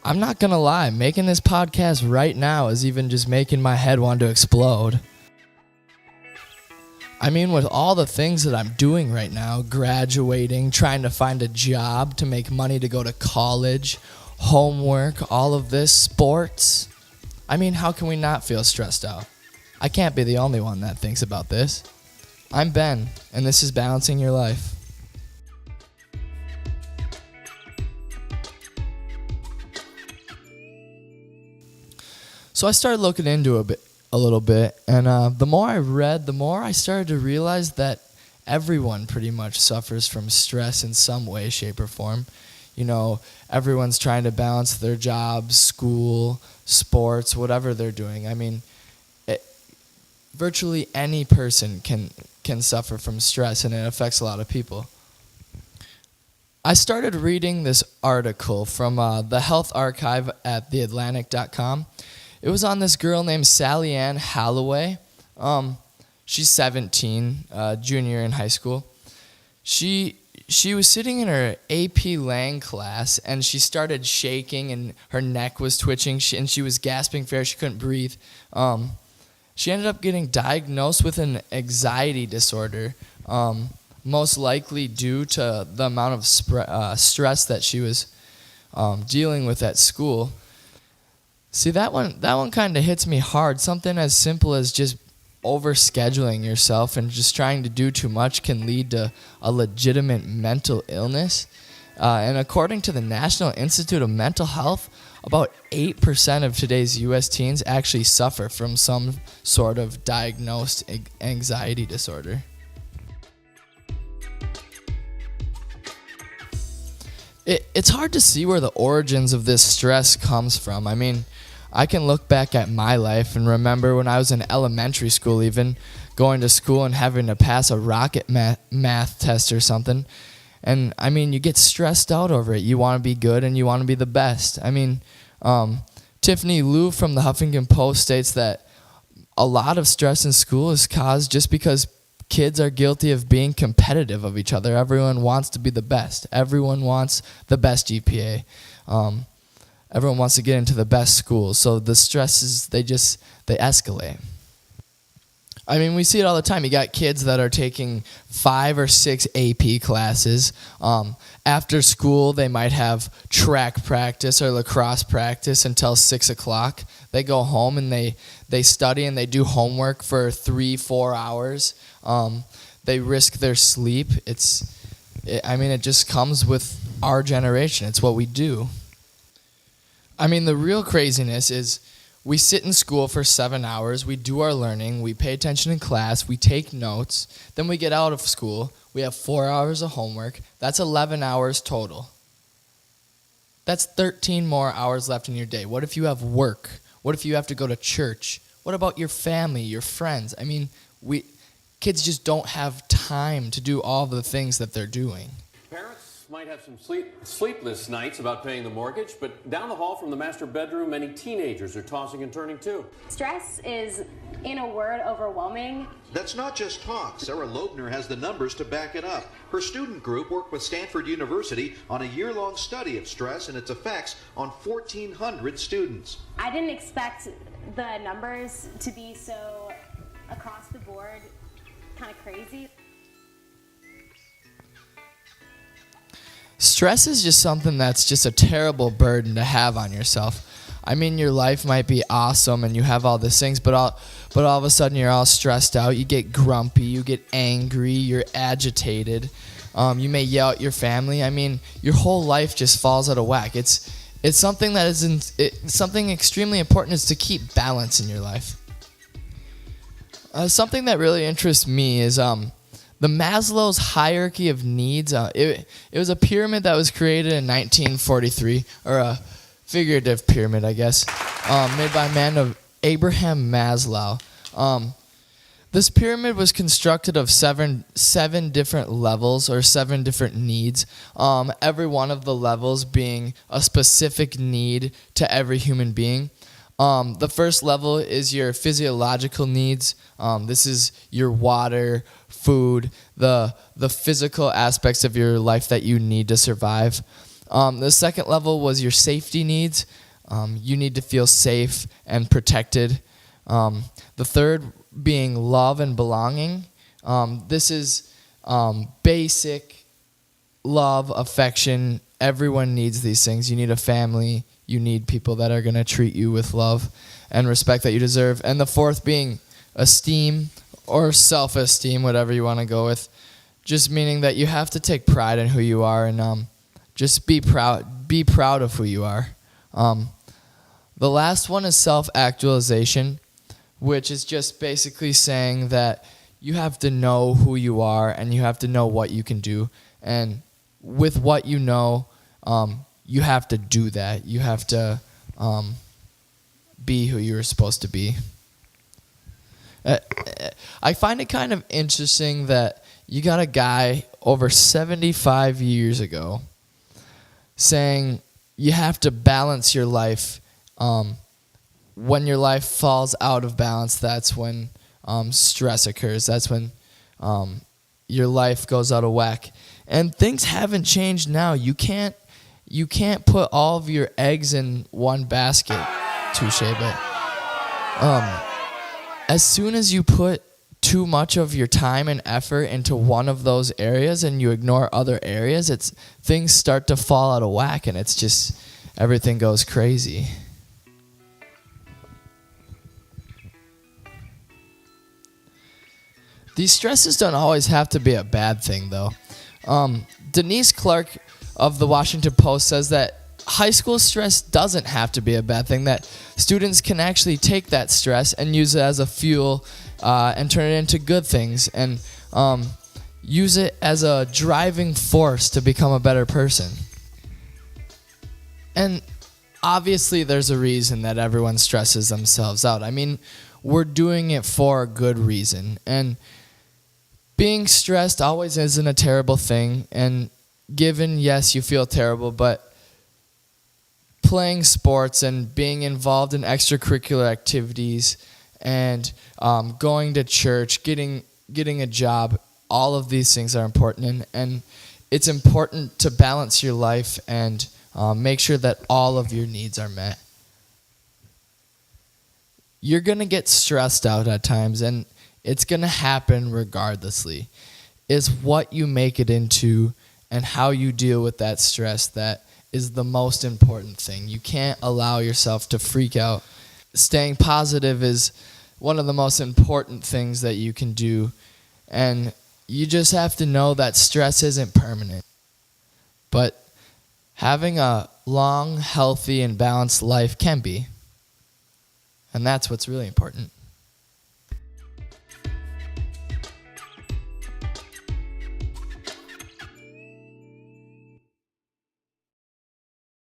I'm not going to lie, making this podcast right now is even just making my head want to explode. I mean, with all the things that I'm doing right now, graduating, trying to find a job to make money to go to college, homework, all of this, sports. I mean, how can we not feel stressed out? I can't be the only one that thinks about this. I'm Ben, and this is Balancing Your Life. So I started looking into a little bit, and the more I read, the more I started to realize that everyone pretty much suffers from stress in some way, shape, or form. You know, everyone's trying to balance their jobs, school, sports, whatever they're doing. I mean, virtually any person can suffer from stress, and it affects a lot of people. I started reading this article from the Health Archive at theatlantic.com. It was on this girl named Sally Ann Holloway. She's 17, junior in high school. She was sitting in her AP Lang class, and she started shaking, and her neck was twitching, and she was gasping for air. She couldn't breathe. She ended up getting diagnosed with an anxiety disorder, most likely due to the amount of stress that she was dealing with at school. See, that one kind of hits me hard. Something as simple as just overscheduling yourself and just trying to do too much can lead to a legitimate mental illness. And according to the National Institute of Mental Health, about 8% of today's U.S. teens actually suffer from some sort of diagnosed anxiety disorder. It's hard to see where the origins of this stress comes from. I mean, I can look back at my life and remember when I was in elementary school even, going to school and having to pass a rocket math test or something. And, I mean, you get stressed out over it. You want to be good and you want to be the best. I mean, Tiffany Liu from the Huffington Post states that a lot of stress in school is caused just because kids are guilty of being competitive of each other. Everyone wants to be the best. Everyone wants the best GPA. Everyone wants to get into the best schools. So the stresses, they escalate. I mean, we see it all the time. You got kids that are taking 5 or 6 AP classes. After school, they might have track practice or lacrosse practice until 6 o'clock. They go home and they study and they do homework for 3-4 hours. They risk their sleep. It just comes with our generation. It's what we do. I mean, the real craziness is we sit in school for 7 hours, we do our learning, we pay attention in class, we take notes, then we get out of school, we have 4 hours of homework. That's 11 hours total. That's 13 more hours left in your day. What if you have work? What if you have to go to church? What about your family, your friends? I mean, kids just don't have time to do all the things that they're doing. Parents might have some sleepless nights about paying the mortgage, but down the hall from the master bedroom, many teenagers are tossing and turning too. Stress is, in a word, overwhelming. That's not just talk. Sarah Loebner has the numbers to back it up. Her student group worked with Stanford University on a year-long study of stress and its effects on 1,400 students. I didn't expect the numbers to be so across the board kind of crazy. Stress is just something that's just a terrible burden to have on yourself. I mean, your life might be awesome and you have all these things, but all of a sudden you're all stressed out. You get grumpy, you get angry, you're agitated. You may yell at your family. I mean, your whole life just falls out of whack. It's something that something extremely important is to keep balance in your life. Something that really interests me is the Maslow's hierarchy of needs. It was a pyramid that was created in 1943, or a figurative pyramid, I guess, made by a man of Abraham Maslow. This pyramid was constructed of seven different levels or 7 different needs, every one of the levels being a specific need to every human being. The first level is your physiological needs. This is your water, food, the physical aspects of your life that you need to survive. The second level was your safety needs. You need to feel safe and protected. The third being love and belonging. This is basic love, affection. Everyone needs these things. You need a family. You need people that are going to treat you with love and respect that you deserve. And the fourth being esteem or self-esteem, whatever you want to go with. Just meaning that you have to take pride in who you are and just be proud of who you are. The last one is self-actualization, which is just basically saying that you have to know who you are and you have to know what you can do. And with what you know, you have to do that. You have to be who you're supposed to be. I find it kind of interesting that you got a guy over 75 years ago saying you have to balance your life. When your life falls out of balance, that's when stress occurs. That's when your life goes out of whack. And things haven't changed now. You can't put all of your eggs in one basket, touche, but as soon as you put too much of your time and effort into one of those areas and you ignore other areas, things start to fall out of whack and it's just everything goes crazy. These stresses don't always have to be a bad thing, though. Denise Clark of the Washington Post says that high school stress doesn't have to be a bad thing, that students can actually take that stress and use it as a fuel and turn it into good things and use it as a driving force to become a better person. And obviously there's a reason that everyone stresses themselves out. I mean, we're doing it for a good reason. And being stressed always isn't a terrible thing. And given, yes, you feel terrible, but playing sports and being involved in extracurricular activities and going to church, getting a job, all of these things are important. And it's important to balance your life and make sure that all of your needs are met. You're going to get stressed out at times, and it's going to happen regardlessly. It's what you make it into and how you deal with that stress that is the most important thing. You can't allow yourself to freak out. Staying positive is one of the most important things that you can do, and you just have to know that stress isn't permanent. But having a long, healthy, and balanced life can be. And that's what's really important.